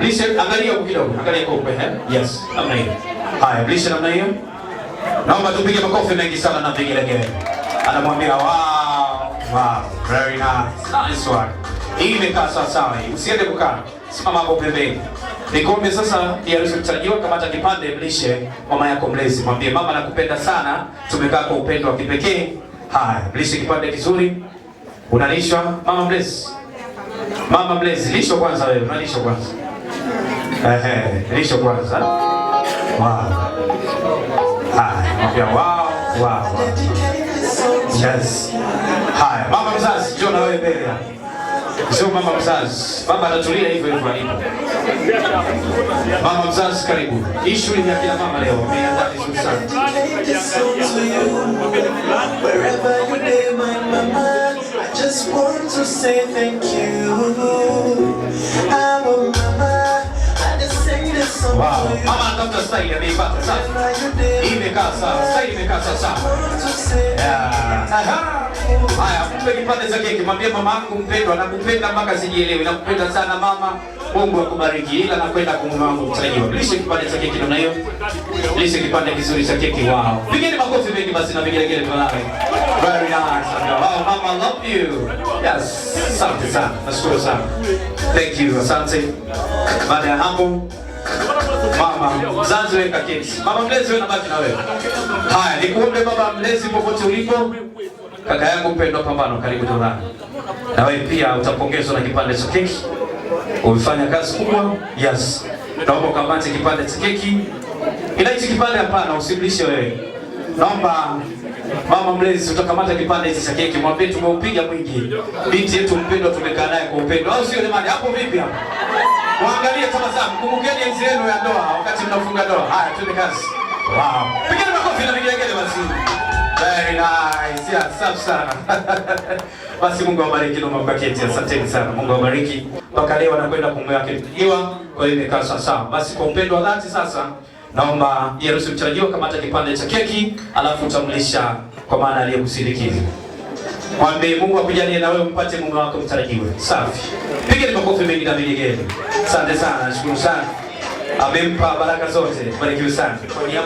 Lishe angalia huko kidogo. Angalia kwa upande. Yes, namna hiyo. Haya, lishe namna hiyo. Naomba tupige makofi mengi sana na vigelegele. Anamwambia wow, very nice one. Hii imekaa sawa sawa hii. Usiende kukaa. Simama hapo pembeni. Nikombe sasa ya harusi mtarajiwa, kamata kipande mlishe mama yako mlezi. Mwambie mama nakupenda sana. Tumekaa kwa upendo wa kipekee. Haya, mlishe kipande kizuri. Unalishwa mama mlezi. Mama mlezi, lisho kwanza wewe, unalisho kwanza. Lisho kwanza. Wow. Haya, mwambie wow. Yes. Haya, mama mzazi, njoo na wewe mbele hapa. Sio mama mzazi. Baba atatulia hivyo hivyo alipo. Mama mzazi karibu. Hii shughuli ni ya kina mama leo. Ameandaa vizuri sana. Just want to say thank you. I'm a mama. I just sing this song. Wow. Mama anatafuta style ameipata sasa. Hii imekaa sawa. Style imekaa sawa. Haya, mpe kipande za keki. Mwambie mama yangu mpendwa, nakupenda mpaka sijielewi. Nakupenda sana mama. Mungu akubariki. Ila nakwenda kwa mama wangu mtarajiwa. Lishe kipande cha keki namna hiyo. Lishe kipande kizuri cha keki. Wow. Pigeni makofi mengi basi na vigelegele kwa lake. Very nice. Wow, mama, I love you. Yes. Asante sana. Nashukuru sana. Thank you. Asante. Baada ya hapo, mama mzazi weka keki. Mama mlezi wewe nabaki na wewe. Haya, nikuombe baba mlezi popote ulipo. Kaka yangu mpendwa Pambano, karibu Jordan. Na wewe pia utapongezwa na kipande cha keki. Umefanya kazi kubwa. Yes. Naomba ukamate kipande cha keki. Ila hichi kipande hapana, usimlishe wewe. Naomba mama mlezi utakamata kipande hichi cha keki. Mwambie tumeupiga mwingi. Binti yetu mpendwa tumekaa naye kwa upendo. Au sio jamani? Hapo vipi hapo? Waangalie tabasamu. Kumbukeni enzi yenu ya ndoa wakati mnafunga ndoa. Haya, twende kazi. Wow. Pigeni makofi na vigelegele basi. Very nice. Yeah, safi sana. Basi Mungu awabariki na mapaketi. Asanteni sana. Mungu awabariki. Mpaka leo anakwenda kumwea ketiwa. Kwa hiyo imekaa sawa. Basi kwa upendo wa dhati sasa naomba harusi mtarajiwa kamata kipande cha keki, alafu utamlisha kwa maana aliyekusindikiza. Mwambie Mungu akujalie na wewe mpate mume wako mtarajiwa. Safi. Pigeni makofi mengi na vigelegele. Asante sana. Nashukuru sana. Amempa baraka zote. Barikiwe sana. Kwa niaba